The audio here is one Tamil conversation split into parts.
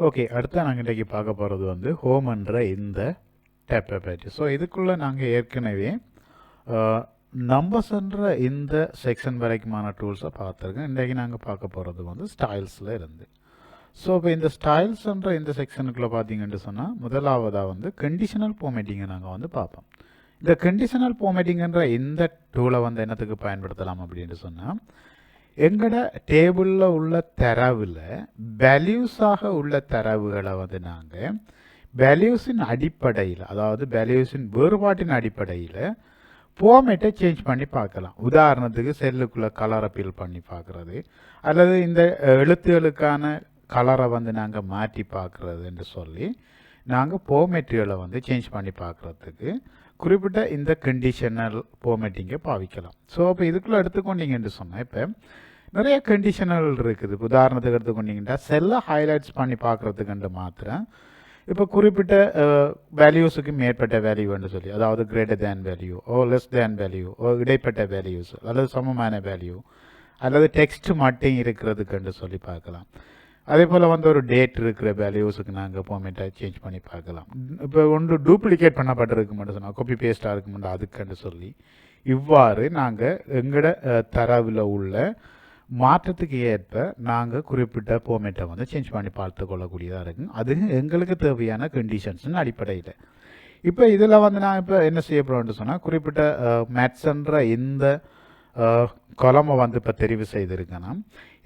ஓகே, அடுத்து நாங்கள் இன்றைக்கி பார்க்க போகிறது வந்து ஹோம்ன்ற இந்த டேப்பை பற்றி. ஸோ இதுக்குள்ளே நாங்கள் ஏற்கனவே நம்பர்ஸ்ன்ற இந்த செக்ஷன் வரைக்குமான டூல்ஸை பார்த்துருக்கோம். இன்றைக்கி நாங்கள் பார்க்க போகிறது வந்து ஸ்டைல்ஸில் இருந்து. ஸோ இப்போ இந்த ஸ்டைல்ஸ்ன்ற இந்த செக்ஷனுக்குள்ளே பார்த்தீங்கன்னு சொன்னால் முதலாவதாக வந்து கண்டிஷனல் ஃபார்மேட்டிங்கை நாங்கள் வந்து பார்ப்போம். இந்த கண்டிஷனல் ஃபார்மேட்டிங்கன்ற இந்த டூலை வந்து என்னத்துக்கு பயன்படுத்தலாம் அப்படின்னு சொன்னால், எங்கட டேபிளில் உள்ள தரவில் வேல்யூஸாக உள்ள தரவுகளை வந்து நாங்கள் வேல்யூஸின் அடிப்படையில், அதாவது வேல்யூஸின் வேறுபாட்டின் அடிப்படையில் ஃபார்மேட்டை சேஞ்ச் பண்ணி பார்க்கலாம். உதாரணத்துக்கு செல்லுக்குள்ளே கலரை ஃபில் பண்ணி பார்க்குறது, அல்லது இந்த எழுத்துகளுக்கான கலரை வந்து நாங்கள் மாற்றி பார்க்குறது என்று சொல்லி நாங்கள் ஃபார்மேட்டுகளை வந்து சேஞ்ச் பண்ணி பார்க்குறதுக்கு குறிப்பிட்ட இந்த கண்டிஷனல் ஃபார்மேட்டிங்கை பாவிக்கலாம். ஸோ இப்போ இதுக்குள்ளே எடுத்துக்கொண்டீங்கன்னு சொன்னால், இப்போ நிறைய கண்டிஷனல் இருக்குது. உதாரணத்துக்கு எடுத்துக்கொண்டீங்கன்னா செல்லை ஹைலைட்ஸ் பண்ணி பார்க்குறதுக்கு மாத்திரம் இப்போ குறிப்பிட்ட வேல்யூஸுக்கு மேற்பட்ட வேல்யூன்னு சொல்லி, அதாவது கிரேட்டர் தேன் வேல்யூ ஓ லெஸ் தேன் வேல்யூ ஓ இடைப்பட்ட வேல்யூஸ் அல்லது சமமான வேல்யூ அல்லது டெக்ஸ்ட் மட்டும் இருக்கிறதுக்குன்னு சொல்லி பார்க்கலாம். அதே போல் வந்து ஒரு டேட் இருக்கிற வேல்யூஸுக்கு நாங்கள் ஃபார்மேட்டை சேஞ்ச் பண்ணி பார்க்கலாம். இப்போ ஒன்று டூப்ளிகேட் பண்ணப்பட்டிருக்கு மட்டும் சொன்னால் காப்பி பேஸ்டாக இருக்குமெண்டா அதுக்குன்னு சொல்லி இவ்வாறு நாங்கள் எங்களோட தரவில் உள்ள மாற்றத்துக்கு ஏற்ப நாங்கள் குறிப்பிட்ட ஃபார்மேட்டை வந்து சேஞ்ச் பண்ணி பார்த்து கொள்ளக்கூடியதாக இருக்கும். அது எங்களுக்கு தேவையான கண்டிஷன்ஸின் அடிப்படையில். இப்போ இதில் வந்து நான் இப்போ என்ன செய்ய போகிறோம்னு சொன்னால், குறிப்பிட்ட மேத்ஸ்ன்ற இந்த கொலமை வந்து இப்போ தெரிவு செய்திருக்கேன்னா,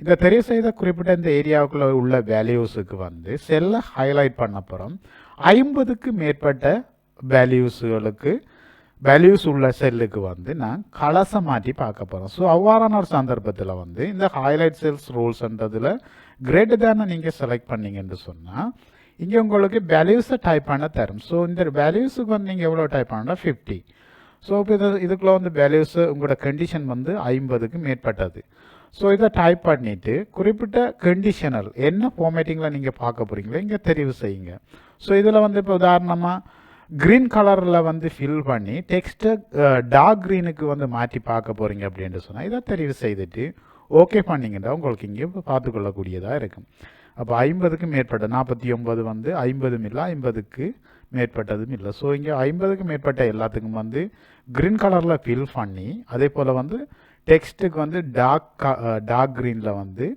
இந்த தெரிவு செய்த குறிப்பிட்ட இந்த ஏரியாவுக்குள்ள உள்ள வேல்யூஸுக்கு வந்து செல்லை ஹைலைட் பண்ண போகிறோம். 50க்கு மேற்பட்ட வேல்யூஸ் உள்ள செல்லுக்கு வந்து நான் கலசை மாற்றி பார்க்க போகிறோம். ஸோ அவ்வாறான ஒரு சந்தர்ப்பத்தில் வந்து இந்த ஹைலைட் செல்ஸ் ரூல்ஸ்ன்றதில் கிரேட்டர் தேனை நீங்கள் செலக்ட் பண்ணீங்கன்னு சொன்னால் இங்கே உங்களுக்கு வேல்யூஸை டைப் பண்ண தரும். ஸோ இந்த வேல்யூஸுக்கு வந்து நீங்கள் எவ்வளோ டைப் பண்ணால் 50. ஸோ இப்போ இதுக்குள்ளே வந்து வேல்யூஸு உங்களோட கண்டிஷன் வந்து 50க்கு மேற்பட்டது. ஸோ இதை டைப் பண்ணிவிட்டு குறிப்பிட்ட கண்டிஷனல் என்ன ஃபார்மேட்டிங்கில் நீங்கள் பார்க்க போகிறீங்களோ இங்கே தெரிவு செய்யுங்க. ஸோ இதில் வந்து இப்போ உதாரணமாக க்ரீன் கலரில் வந்து ஃபில் பண்ணி டெக்ஸ்ட்டை டார்க் க்ரீனுக்கு வந்து மாற்றி பார்க்க போகிறீங்க அப்படின்ட்டு சொன்னால் இதை தெரிவு செய்துட்டு ஓகே பண்ணிங்கன்னா உங்களுக்கு இங்கே பார்த்துக்கொள்ளக்கூடியதாக இருக்கும். அப்போ 50க்கு மேற்பட்ட 49 வந்து 50ம் இல்லை, 50க்கு மேற்பட்டதும் இல்லை. ஸோ இங்கே 50க்கு மேற்பட்ட எல்லாத்துக்கும் வந்து க்ரீன் கலரில் ஃபில் பண்ணி அதே போல் வந்து டெக்ஸ்ட்டுக்கு வந்து டார்க் க்ரீனில் வந்து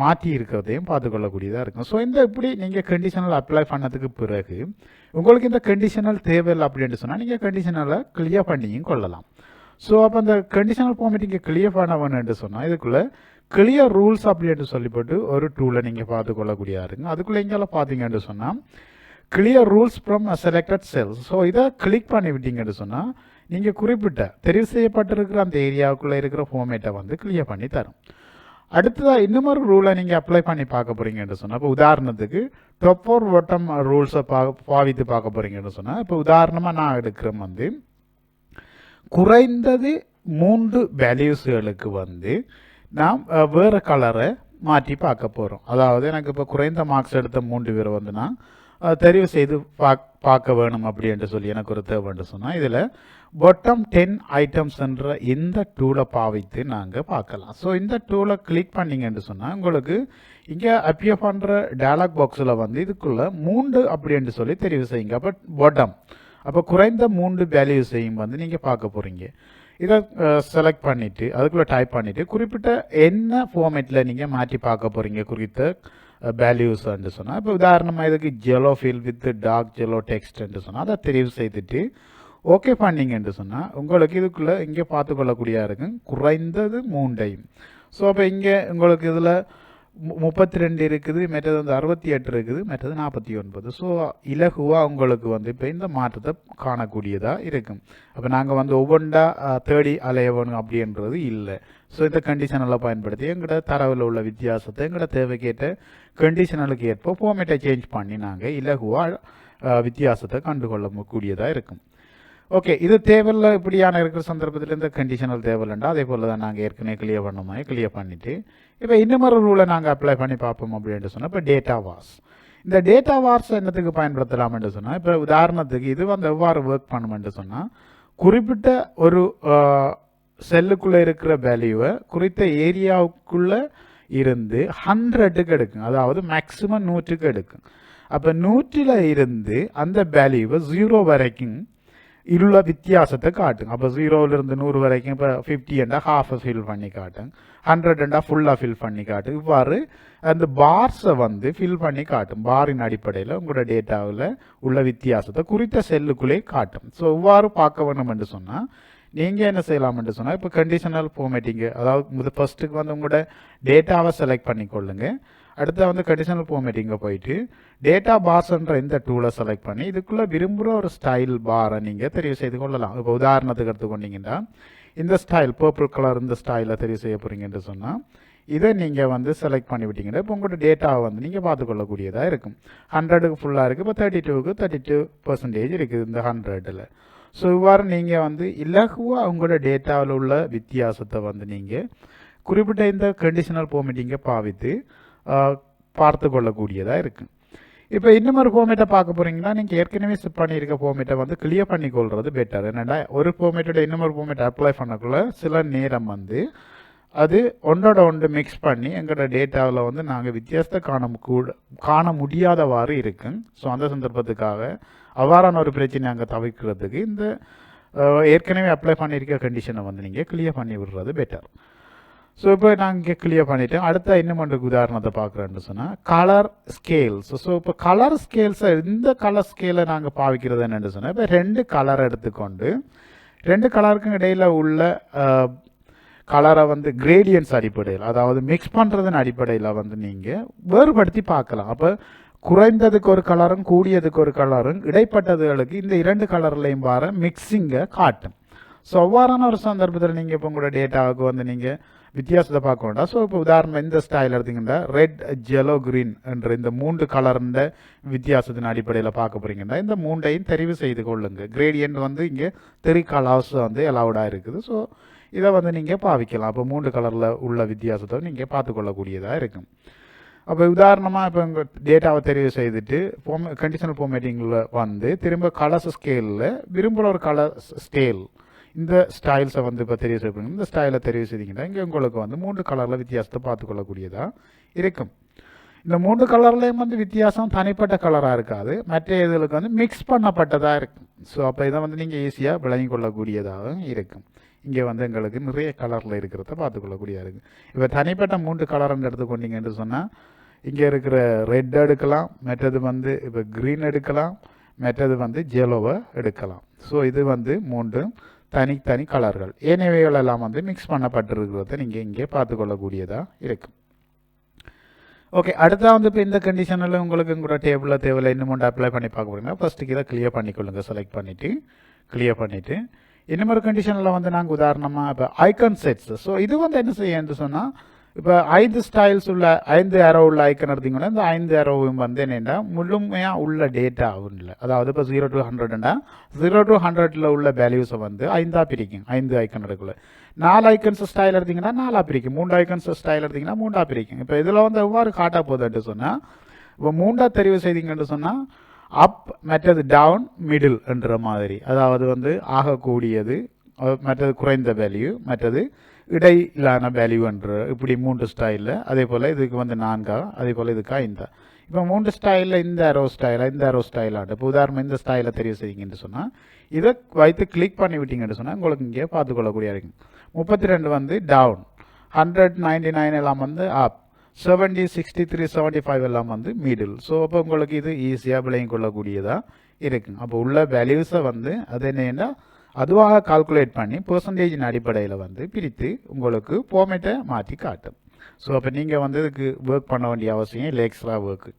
மாற்றி இருக்கிறதையும் பார்த்துக்கொள்ளக்கூடியதாக இருக்கும். ஸோ இந்த இப்படி நீங்கள் கண்டிஷனல் அப்ளை பண்ணதுக்கு பிறகு உங்களுக்கு இந்த கண்டிஷனல் தேவையில்லை அப்படின்ட்டு சொன்னால் நீங்கள் கண்டிஷனலை கிளியர் பண்ணியும் கொள்ளலாம். ஸோ அப்போ அந்த கண்டிஷனல் ஃபார்மேட்டிங்கை கிளியர் பண்ண வேணும்னு சொன்னால் இதுக்குள்ளே கிளியர் ரூல்ஸ் அப்படின்ட்டு சொல்லிப்பட்டு ஒரு டூலை நீங்கள் பார்த்துக்கொள்ளக்கூடியதாக இருக்குங்க. அதுக்குள்ளே எங்கெல்லாம் பார்த்தீங்கன்னு சொன்னால் clear rules from selected cells. So இதை கிளிக் பண்ணி விட்டீங்கன்னு சொன்னால் நீங்கள் குறிப்பிட்ட தெரிவு செய்யப்பட்டிருக்கிற அந்த ஏரியாவுக்குள்ளே இருக்கிற ஃபார்மேட்டை வந்து கிளியர் பண்ணி தரும். அடுத்ததாக இன்னொரு ரூலை நீங்கள் அப்ளை பண்ணி பார்க்க போகிறீங்கன்னு சொன்னால், இப்போ உதாரணத்துக்கு டாப் ஆர் பாட்டம் ரூல்ஸை பாவித்து பார்க்க போகிறீங்கன்னு சொன்னால், இப்போ உதாரணமாக நான் எடுக்கிறேன் வந்து குறைந்தது 3 வேல்யூஸ்களுக்கு வந்து நாம் வேறு கலரை மாற்றி பார்க்க போகிறோம். அதாவது எனக்கு இப்போ குறைந்த மார்க்ஸ் எடுத்த 3 பேரை வந்து நான் தெரிவு செய்து பார்க்க வேணும் அப்படின்ட்டு சொல்லி எனக்கு ஒரு தேவைன்னு சொன்னால் இதில் பாட்டம் 10 ஐட்டம்ஸ் என்ற இந்த டூலை பாவித்து நாங்கள் பார்க்கலாம். ஸோ இந்த டூலை கிளிக் பண்ணிங்கன்னு சொன்னால் உங்களுக்கு இங்கே அப்பியர் பண்ணுற டயலாக் பாக்ஸில் வந்து இதுக்குள்ளே 3 அப்படின்ட்டு சொல்லி தெரிவு செய்யுங்க. அப்போ பாட்டம் அப்போ குறைந்த 3 வேல்யூஸையும் வந்து நீங்கள் பார்க்க போகிறீங்க. இதை செலக்ட் பண்ணிவிட்டு அதுக்குள்ளே டைப் பண்ணிவிட்டு குறிப்பிட்ட என்ன ஃபார்மேட்டில் நீங்கள் மாற்றி பார்க்க போகிறீங்க குறித்த வேல்யூஸ்ன்னு சொன்னால், இப்போ உதாரணமாக இதுக்கு yellow fill with dark yellow டெக்ஸ்ட்ன்னு சொன்னால் அதை தெரிவு செய்துட்டு ஓகே பண்ணிங்கன்னு சொன்னால் உங்களுக்கு இதுக்குள்ளே இங்கே பார்த்துக்கொள்ளக்கூடியதாக இருக்கும் குறைந்தது 3ஐயும். ஸோ அப்போ இங்கே உங்களுக்கு இதில் 32 இருக்குது, மற்றது வந்து 68 இருக்குது, மற்றது 49. ஸோ இலகுவாக உங்களுக்கு வந்து இப்போ இந்த மாற்றத்தை காணக்கூடியதாக இருக்கும். அப்போ நாங்கள் வந்து ஒவ்வொன்றா தேடி அலையவணும் அப்படின்றது இல்லை. ஸோ இந்த கண்டிஷனெல்லாம் பயன்படுத்தி எங்களோட தரவில் உள்ள வித்தியாசத்தை எங்களோட தேவைக்கேற்ற கண்டிஷனலுக்கு ஏற்ப ஃபார்மேட்டை சேஞ்ச் பண்ணி நாங்கள் இலகுவாக வித்தியாசத்தை கண்டுகொள்ளக்கூடியதாக இருக்கும். ஓகே, இது தேவையில்லை இப்படியான இருக்கிற சந்தர்ப்பத்தில் இந்த கண்டிஷனல் தேவையில்லைண்டா அதே போல் தான் நாங்கள் ஏற்கனவே கிளியர் பண்ண மாதிரி கிளியர் பண்ணிவிட்டு இப்போ இன்னொரு ரூலை நாங்கள் அப்ளை பண்ணி பார்ப்போம் அப்படின்ட்டு சொன்னால், இப்போ டேட்டா வார்ஸ். இந்த டேட்டா வார்ஸ் என்னத்துக்கு பயன்படுத்தலாம்னு சொன்னால், இப்போ உதாரணத்துக்கு இது வந்து எவ்வாறு ஒர்க் பண்ணுமென்று சொன்னால், குறிப்பிட்ட ஒரு செல்லுக்குள்ளே இருக்கிற வேல்யூவை குறித்த ஏரியாவுக்குள்ளே இருந்து 100க்கு எடுக்கும், அதாவது மேக்ஸிமம் 100க்கு எடுக்கும். அப்போ 100ல் இருந்து அந்த வேல்யூவை 0 வரைக்கும் உள்ள வித்தியாசத்தை காட்டுங்க. அப்போ 0லிருந்து 100 வரைக்கும் இப்போ 50 ஹாஃபை ஃபில் பண்ணி காட்டுங்க, 100 ஃபுல்லாக ஃபில் பண்ணி காட்டு. இவ்வாறு அந்த பார்ஸை வந்து ஃபில் பண்ணி காட்டும். பாரின் அடிப்படையில் உங்களோட டேட்டாவில் உள்ள வித்தியாசத்தை குறித்த செல்லுக்குள்ளே காட்டும். ஸோ இவ்வாறு பார்க்க வேணும் என்று சொன்னால் நீங்கள் என்ன செய்யலாம்னு சொன்னால் இப்போ கண்டிஷனல் ஃபார்மேட்டிங்கு, அதாவது ஃபர்ஸ்ட்டுக்கு வந்து உங்களோட டேட்டாவை செலக்ட் பண்ணிக்கொள்ளுங்க. அடுத்து வந்து கண்டிஷனல் ஃபார்மேட்டிங்கை போயிட்டு டேட்டா பார்ஸ்ன்ற இந்த டூலை செலக்ட் பண்ணி இதுக்குள்ளே விரும்புகிற ஒரு ஸ்டைல் பாரை நீங்கள் தெரிவு செய்து கொள்ளலாம். இப்போ உதாரணத்துக்கு எடுத்துக்கொண்டீங்கன்னா இந்த ஸ்டைல் பர்பிள் கலர் இந்த ஸ்டைலை தெரிவு செய்ய போகிறீங்கன்னு சொன்னால் இதை நீங்கள் வந்து செலக்ட் பண்ணி விட்டீங்கன்னா இப்போ உங்களோட டேட்டாவை வந்து நீங்கள் பார்த்துக்கொள்ளக்கூடியதாக இருக்கும். 100க்கு ஃபுல்லாக இருக்குது, இப்போ 32க்கு 32% இருக்குது இந்த 100ல். ஸோ இவ்வாறு நீங்கள் வந்து இலகுவாக உங்களோட டேட்டாவில் உள்ள வித்தியாசத்தை வந்து நீங்கள் குறிப்பிட்ட இந்த கண்டிஷனல் ஃபார்மேட்டிங்கை பாவித்து பார்த்து கொள்ளக்கூடியதாக இருக்குது. இப்போ இன்னும் ஒரு ஃபார்மேட்டை பார்க்க போகிறீங்கன்னா நீங்கள் ஏற்கனவே செட் பண்ணியிருக்க ஃபார்மேட்டை வந்து கிளியர் பண்ணிக்கொள்வது பெட்டர். என்னென்னா ஒரு ஃபார்மேட்டோட இன்னொரு ஃபார்மேட்டை அப்ளை பண்ணக்குள்ள சில நேரம் வந்து அது ஒன்றோட ஒன்று மிக்ஸ் பண்ணி எங்களோட டேட்டாவில் வந்து நாங்கள் வித்தியாசத்தை காண முடியாதவாறு இருக்குங்க. ஸோ அந்த சந்தர்ப்பத்துக்காக அவ்வாறான ஒரு பிரச்சனை அங்கே தவிர்க்கிறதுக்கு இந்த ஏற்கனவே அப்ளை பண்ணியிருக்க கண்டிஷனை வந்து நீங்கள் கிளியர் பண்ணி விடுறது பெட்டர். ஸோ இப்போ நான் இங்கே கிளியர் பண்ணிவிட்டேன். அடுத்த இன்னும் ஒன்று உதாரணத்தை பார்க்குறேன்னு சொன்னால் கலர் ஸ்கேல்ஸ். ஸோ இப்போ கலர் ஸ்கேல்ஸை இந்த கலர் ஸ்கேலை நாங்கள் பாவிக்கிறது என்னென்னு சொன்னால் இப்போ 2 கலர் எடுத்துக்கொண்டு 2 கலருக்கும் இடையில் உள்ள கலரை வந்து கிரேடியன்ஸ் அடிப்படையில், அதாவது மிக்ஸ் பண்ணுறதன் அடிப்படையில் வந்து நீங்கள் வேறுபடுத்தி பார்க்கலாம். அப்போ குறைந்ததுக்கு ஒரு கலரும் கூடியதுக்கு ஒரு கலரும் இடைப்பட்டதுகளுக்கு இந்த 2 கலர்லையும் பாரு மிக்சிங்கை காட்டும். ஸோ அவ்வாறான ஒரு சந்தர்ப்பத்தில் நீங்கள் இப்போ உங்களோட டேட்டாவுக்கு வந்து நீங்கள் வித்தியாசத்தை பார்க்க வேண்டாம். ஸோ இப்போ உதாரணம் இந்த ஸ்டைல் எடுத்திங்கன்னா ரெட் ஜெலோ கிரீன் என்ற இந்த 3 கலர்ன்ற வித்தியாசத்தின் அடிப்படையில் பார்க்க போகிறீங்கன்னா இந்த 3ஐயும் தெரிவு செய்து கொள்ளுங்க. கிரேடியன்ட் வந்து இங்கே 3 கலர்ஸ் வந்து அலவுடாக இருக்குது. ஸோ இதை வந்து நீங்கள் பாவிக்கலாம். அப்போ 3 கலரில் உள்ள வித்தியாசத்தை நீங்கள் பார்த்துக்கொள்ளக்கூடியதாக இருக்கும். அப்போ உதாரணமாக இப்போ உங்கள் டேட்டாவை தெரிவு செய்துட்டு கண்டிஷனல் ஃபார்மேட்டிங்கில் வந்து திரும்ப கலர்ஸ் ஸ்கேலில் விரும்புகிற ஒரு கலர் ஸ்கேல் இந்த ஸ்டைல்ஸை வந்து இப்போ தெரிவு செய்யப்படுங்க. இந்த ஸ்டைலை தெரிவு செய்தீங்கன்னா இங்கே உங்களுக்கு வந்து 3 கலரில் வித்தியாசத்தை பார்த்துக்கொள்ளக்கூடியதாக இருக்கும். இந்த 3 கலர்லேயும் வந்து வித்தியாசம் தனிப்பட்ட கலராக இருக்காது, மற்ற இதுகளுக்கு வந்து மிக்ஸ் பண்ணப்பட்டதாக இருக்கும். ஸோ அப்போ இதை வந்து நீங்கள் ஈஸியாக விளங்கி கொள்ளக்கூடியதாக இருக்கும். இங்கே வந்து எங்களுக்கு நிறைய கலரில் இருக்கிறத பார்த்துக்கொள்ளக்கூடியதாக இருக்குது. இப்போ தனிப்பட்ட 3 கலர்ன்னு எடுத்துக்கொண்டீங்கன்னு சொன்னால் இங்கே இருக்கிற ரெட் எடுக்கலாம், மற்றது வந்து இப்போ க்ரீன் எடுக்கலாம், மற்றது வந்து ஜெலோவை எடுக்கலாம். ஸோ இது வந்து 3 தனித்தனி கலர்கள். ஏனையவைகள் எல்லாம் வந்து மிக்ஸ் பண்ணப்பட்டிருக்கிறத நீங்கள் இங்கே பார்த்துக்கொள்ளக்கூடியதாக இருக்கும். ஓகே, அடுத்தா வந்து இப்போ இந்த கண்டிஷனில் உங்களுக்கு உங்களோட டேபிளில் தேவையில்லை இன்னும் ஒன்று அப்ளை பண்ணி பார்க்க போகிறீங்கன்னா ஃபஸ்ட்டுக்கு இதை கிளியர் பண்ணிக்கொள்ளுங்க. செலக்ட் பண்ணிவிட்டு கிளியர் பண்ணிவிட்டு இன்னும் ஒரு கண்டிஷனில் வந்து நாங்கள் உதாரணமாக இப்போ ஐக்கன் செட்ஸ். ஸோ இது வந்து என்ன செய்யணும்னு சொன்னால் இப்போ 5 ஸ்டைல்ஸ் உள்ள 5 ஏரோ உள்ள ஐக்கன் எடுத்திங்கன்னா இந்த 5 ஏரோவும் வந்து என்னென்னா முழுமையாக உள்ள டேட்டா ஆகும் இல்லை. அதாவது இப்போ 0 to 100ன்னா 0 to 100ல் உள்ள வேல்யூஸை வந்து 5ஆக பிரிக்கும். 5 ஐக்கன் எடுக்கல. 4 ஐக்கன்ஸ் ஸ்டைல் எடுத்திங்கன்னா 4ஆக பிரிக்கும். 3 ஐக்கன்ஸ் ஸ்டைல் எடுத்திங்கன்னா 3ஆக பிரிக்கும். இப்போ இதில் வந்து எவ்வாறு காட்ட போகுதுன்ட்டு சொன்னால் இப்போ 3ஆக தெரிவு செய்தீங்கன்னு சொன்னால் அப், மற்றது டவுன், மிடில் என்ற மாதிரி, அதாவது வந்து ஆகக்கூடியது, மற்றது குறைந்த வேல்யூ, மற்றது இடையிலான வேல்யூ என்ற இப்படி 3 ஸ்டைலில். அதே போல் இதுக்கு வந்து 4, அதே போல் இதுக்கு 5. இப்போ 3 ஸ்டைலில் இந்த அரோ ஸ்டைலாக இந்த அரோ ஸ்டைலாக இப்போ உதாரணம் இந்த ஸ்டைலை தெரிவு செய்யுங்கன்னு சொன்னால் இதை வைத்து கிளிக் பண்ணி விட்டீங்கன்னு சொன்னால் உங்களுக்கு இங்கே பார்த்துக்கொள்ளக்கூடிய இருக்கும். 32 வந்து டவுன், 199 எல்லாம் வந்து அப், 70, 63, 75 எல்லாம் வந்து மிடில். ஸோ அப்போ உங்களுக்கு இது ஈஸியாக விளங்கி கொள்ளக்கூடியதாக இருக்குங்க. அப்போ உள்ள வேல்யூஸை வந்து அது என்னென்னா அதுவாக கால்குலேட் பண்ணி பெர்சன்டேஜின் அடிப்படையில் வந்து பிரித்து உங்களுக்கு ஃபார்மேட்டை மாற்றி காட்டும். ஸோ அப்போ நீங்கள் வந்து இதுக்கு ஒர்க் பண்ண வேண்டிய அவசியம் இல்லை, எக்ஸ்ட்ரா ஒர்க்கு.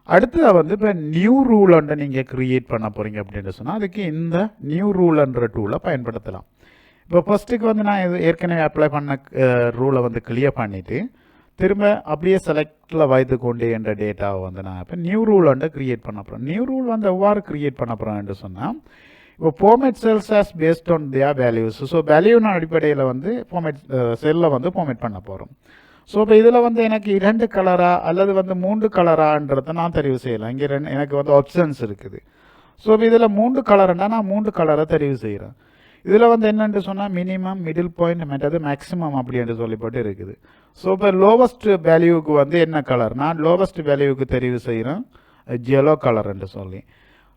அடுத்ததாக வந்து இப்போ நியூ ரூல் ஒன்றை நீங்கள் க்ரியேட் பண்ண போகிறீங்க அப்படின்னு சொன்னால் அதுக்கு இந்த நியூ ரூல்ன்ற டூலை பயன்படுத்தலாம். இப்போ ஃபஸ்ட்டுக்கு வந்து நான் ஏற்கனவே அப்ளை பண்ண ரூலை வந்து கிளியர் பண்ணிவிட்டு திரும்ப அப்படியே செலக்டில் வைத்து கொண்டு என்ற டேட்டாவை வந்து நான் இப்போ நியூ ரூல் ஒன்றை க்ரியேட் பண்ண போகிறேன். நியூ ரூல் வந்து எவ்வாறு க்ரியேட் பண்ண போகிறேன்னு சொன்னால் இப்போ format cells as based on their values. So வேல்யூன அடிப்படையில் வந்து ஃபார்மேட் செல்லில் வந்து ஃபார்மேட் பண்ண போகிறோம். ஸோ இப்போ இதில் வந்து எனக்கு 2 கலரா அல்லது வந்து 3 கலரான்றதை நான் தெரிவு செய்யலாம். இங்கே எனக்கு வந்து ஆப்ஷன்ஸ் இருக்குது. ஸோ இப்போ இதில் 3 கலர்னா நான் 3 கலரை தெரிவு செய்கிறேன். இதில் வந்து என்னென்று சொன்னால் மினிமம் மிடில் பாயிண்ட் மற்றது மேக்ஸிமம் அப்படின்ட்டு சொல்லப்பட்டு இருக்குது. ஸோ இப்போ லோவஸ்ட் வேல்யூவுக்கு வந்து என்ன கலர், நான் லோவஸ்ட் வேல்யூவுக்கு தெரிவு செய்கிறேன் yellow கலர் என்று சொல்லி.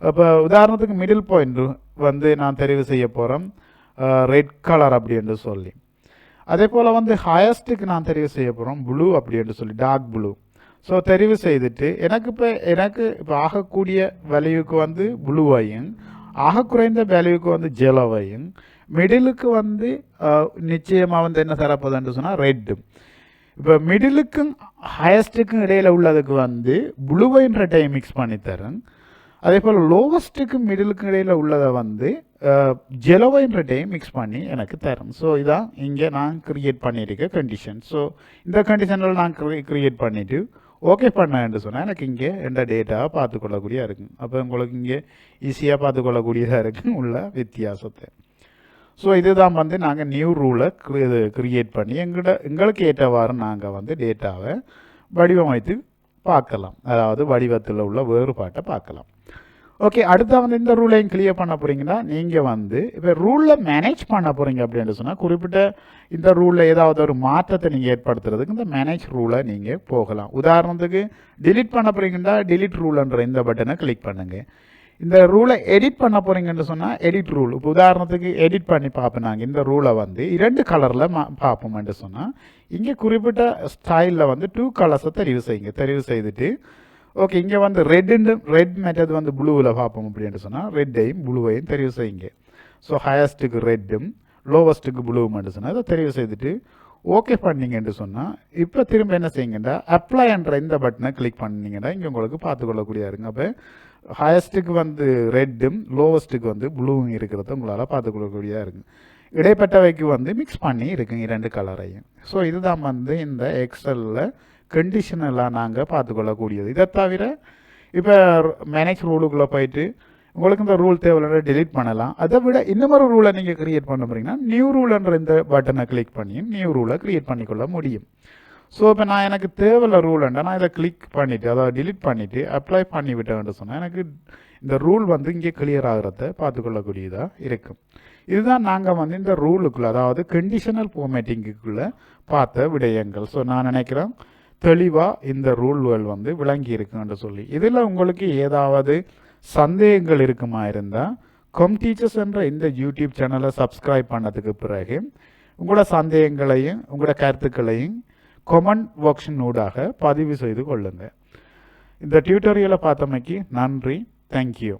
இப்போ உதாரணத்துக்கு மிடில் பாயிண்ட் வந்து நான் தெரிவு செய்ய போகிறேன் ரெட் கலர் அப்படின்னு சொல்லி. அதே போல் வந்து ஹையஸ்ட்டுக்கு நான் தெரிவு செய்ய போகிறோம் ப்ளூ அப்படின்னு சொல்லி, டார்க் ப்ளூ. ஸோ தெரிவு செய்துட்டு எனக்கு இப்போ ஆகக்கூடிய வேல்யூவுக்கு வந்து ப்ளூவையும் ஆக குறைந்த வேல்யூவுக்கு வந்து ஜெலோவையும் மிடிலுக்கு வந்து நிச்சயமாக வந்து என்ன தரப்போதுன்னு சொன்னால் ரெட்டு. இப்போ மிடிலுக்கும் ஹையஸ்ட்டுக்கும் இடையில் உள்ளதுக்கு வந்து ப்ளூவைன்ற டைம் மிக்ஸ் பண்ணி தரேன். அதே போல் லோவஸ்ட்டுக்கும் மிடிலுக்கும் இடையில் உள்ளதை வந்து ஜெலோவைன்ற டைம் மிக்ஸ் பண்ணி எனக்கு தரேன். ஸோ இதான் இங்கே நான் க்ரியேட் பண்ணியிருக்க கண்டிஷன். ஸோ இந்த கண்டிஷனில் நான் க்ரியேட் பண்ணிவிட்டு ஓகே பண்ணேன்னு சொன்னால் எனக்கு இங்கே எந்த டேட்டாவை பார்த்துக்கொள்ளக்கூடியதாக இருக்கும். அப்போ உங்களுக்கு இங்கே ஈஸியாக பார்த்துக்கொள்ளக்கூடியதாக இருக்கும் உள்ள வித்தியாசத்தை. ஸோ இதுதான் வந்து நாங்கள் நியூ ரூலை க்ரியேட் பண்ணி எங்களுக்கு ஏற்றவாறு நாங்கள் வந்து டேட்டாவை வடிவமைத்து பார்க்கலாம், அதாவது வடிவத்தில் உள்ள வேறுபாட்டை பார்க்கலாம். ஓகே, அடுத்தா வந்து இந்த ரூலையும் கிளியர் பண்ண போகிறீங்கன்னா நீங்கள் வந்து இப்போ ரூலில் மேனேஜ் பண்ண போகிறீங்க அப்படின்னு சொன்னால் குறிப்பிட்ட இந்த ரூலில் ஏதாவது ஒரு மாற்றத்தை நீங்கள் ஏற்படுத்துறதுக்கு இந்த மேனேஜ் ரூலை நீங்கள் போகலாம். உதாரணத்துக்கு டிலீட் பண்ண போகிறீங்கன்னா டிலீட் ரூல்ன்ற இந்த பட்டனை கிளிக் பண்ணுங்கள். இந்த ரூலை எடிட் பண்ண போகிறீங்கன்னு சொன்னால் எடிட் ரூல். இப்போ உதாரணத்துக்கு எடிட் பண்ணி பார்ப்போம். நாங்கள் இந்த ரூலை வந்து 2 கலரில் பார்ப்போம்னு சொன்னால் இங்கே குறிப்பிட்ட ஸ்டைலில் வந்து 2 கலர்ஸை தெரிவு செய்யுங்க. தெரிவு செய்துட்டு ஓகே, இங்கே வந்து ரெட் மெத்தட் வந்து ப்ளூவில் பார்ப்போம் அப்படின்னு சொன்னால் ரெட்டையும் ப்ளூவையும் தெரிவு செய்யுங்க. ஸோ ஹையஸ்ட்டுக்கு ரெட்டும் லோவஸ்ட்டுக்கு ப்ளூன்னு சொன்னால் இதை தெரிவு செய்துட்டு ஓகே பண்ணிங்கன்னு சொன்னால் இப்போ திரும்ப என்ன செய்யுங்கண்டா அப்ளை என்ற இந்த பட்டனை கிளிக் பண்ணிங்கன்னா இங்கே உங்களுக்கு பார்த்துக்கொள்ளக்கூடியதாக இருக்குங்க. அப்போ ஹையஸ்ட்டுக்கு வந்து ரெட்டும் லோவஸ்ட்டுக்கு வந்து ப்ளூவும் இருக்கிறத உங்களால் பார்த்துக்கொள்ளக்கூடியதாக இருக்குங்க. இடைப்பட்டவைக்கு வந்து மிக்ஸ் பண்ணி இருக்குங்க 2 கலரையும். ஸோ இதுதான் வந்து இந்த எக்ஸலில் கண்டிஷனெல்லாம் நாங்கள் பார்த்துக்கொள்ளக்கூடியது. இதை தவிர இப்போ மேனேஜ் ரூலுக்குள்ளே போயிட்டு உங்களுக்கு இந்த ரூல் தேவையில்லை டிலீட் பண்ணலாம். அதை விட இன்னொரு ரூலை நீங்கள் க்ரியேட் பண்ண போகிறீங்கன்னா நியூ ரூல்ன்ற இந்த பட்டனை கிளிக் பண்ணி நியூ ரூலை க்ரியேட் பண்ணிக்கொள்ள முடியும். ஸோ இப்போ நான் எனக்கு தேவையில்ல ரூல்ண்டா நான் இதை கிளிக் பண்ணிவிட்டு அதாவது டிலீட் பண்ணிவிட்டு அப்ளை பண்ணி விட்டேன்னு சொன்னால் எனக்கு இந்த ரூல் வந்து இங்கே கிளியர் ஆகிறத பார்த்துக்கொள்ளக்கூடியதாக இருக்கும். இதுதான் நாங்கள் வந்து இந்த ரூலுக்குள்ளே அதாவது கண்டிஷனல் ஃபார்மேட்டிங்குக்குள்ளே பார்த்த விடயங்கள். ஸோ நான் நினைக்கிறேன் தெளிவாக இந்த ரூல்கள் வந்து விளங்கி இருக்குன்னு சொல்லி. இதில் உங்களுக்கு ஏதாவது சந்தேகங்கள் இருக்குமா இருந்தால் டீச்சர்ஸ் என்ற இந்த யூடியூப் சேனலை சப்ஸ்கிரைப் பண்ணதுக்கு பிறகு உங்களோட சந்தேகங்களையும் உங்களோட கருத்துக்களையும் கமெண்ட் பாக்ஸின் ஊடாக பதிவு செய்து கொள்ளுங்கள். இந்த டியூட்டோரியலை பார்த்தமைக்கு நன்றி. தேங்க்யூ.